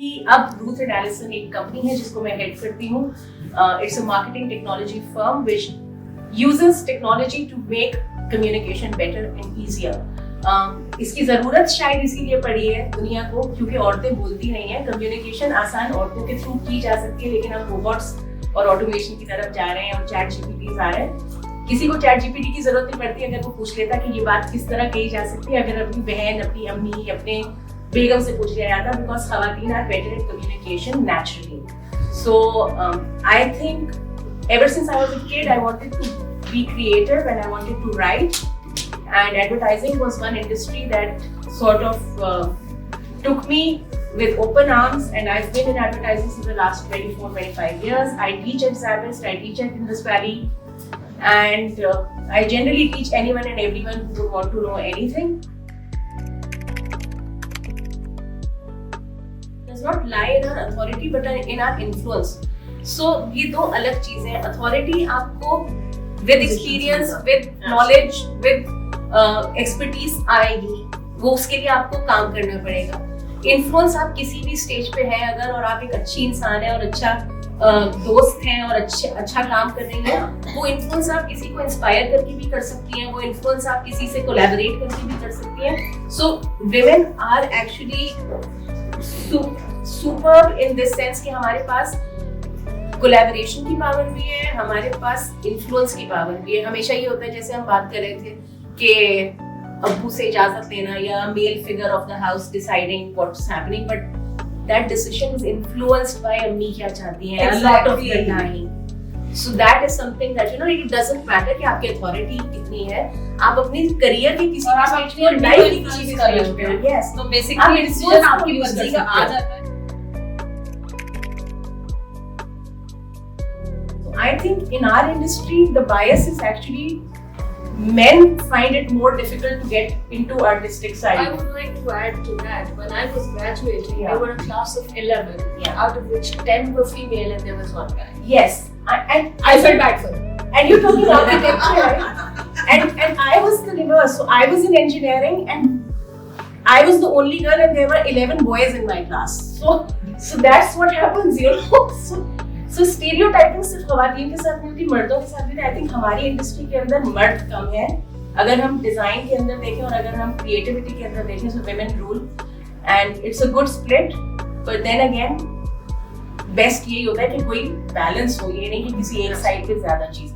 कि अब Ruth and Alison एक कंपनी है जिसको मैं हेड करती हूँ. It's a marketing technology firm which uses technology to make communication better and easier. इसकी जरूरत शायद इसीलिए पड़ी है दुनिया को क्योंकि औरतें बोलती नहीं है. कम्युनिकेशन आसान औरतों के थ्रू की जा सकती है, लेकिन हम रोबोट्स और ऑटोमेशन की तरफ जा रहे हैं और चैट जीपीटी आ रहे हैं. किसी को चैट जीपीटी की जरूरत नहीं पड़ती अगर वो पूछ लेता कि ये बात किस तरह कही जा सकती है. अगर अपनी बहन, अपनी अम्मी, अपने बेगम से पूछ लिया जाता, बिकॉज खवातीन are better at communication naturally. So I think ever since I was a kid, I wanted to be creative and I wanted to write. And advertising was one industry that sort of took me with open arms, and I've been in advertising since the last 24-25 years. I teach at Zabist, I teach at Indus Valley, and I generally teach anyone and everyone who would want to know anything. It does not lie in our authority but in our influence. So ये दो अलग चीजें हैं. Authority आपको with experience, with knowledge, with expertise आएगी, वो उसके लिए आपको काम करना पड़ेगा. इन्फ्लुएंस आप किसी भी स्टेज पे हैं अगर, और आप एक अच्छी इंसान है और अच्छा दोस्त हैं और अच्छा काम कर रही हैं, वो इन्फ्लुएंस आप किसी को इंस्पायर करके भी कर सकती हैं, वो इन्फ्लुएंस आप किसी से कोलैबोरेट करके भी कर सकती हैं. So women are actually superb in this sense कि हमारे पास कोलैबोरेशन की पावर भी है, हमारे पास इन्फ्लुएंस की पावर भी है. हमेशा ये होता है, जैसे हम बात कर रहे थे कि अब्बू से इजाजत लेना या male figure of the house deciding what's happening, but that decision is influenced by अम्मी क्या चाहती हैं a lot of the time. So that is something that it doesn't matter कि आपकी अथॉरिटी कितनी है, आप अपनी करियर की किसी भी स्टेज पे और लाइफ की किसी भी स्टेज पे, यस, तो बेसिकली डिसीजन आपकी मर्जी का आ जाता है. I think in our industry the bias is actually men find it more difficult to get into artistic side. I would like to add to that. When I was graduating, we were a class of 11, out of which 10 were female and there was one guy. Yes, and I felt bad for him. And you're talking architecture, right? And I was the reverse. So I was in engineering and I was the only girl and there were 11 boys in my class. So that's what happens, So stereotyping सिर्फ खवातीन के साथ नहीं होती, मर्दों के साथ भी. आई थिंक हमारी इंडस्ट्री के अंदर मर्द कम है. अगर हम डिजाइन के अंदर देखें और अगर हम क्रिएटिविटी के अंदर देखें, सो women rule and it's a good split. But then again best यही होता है कि कोई बैलेंस हो, ये नहीं कि किसी एक साइड पे ज्यादा चीज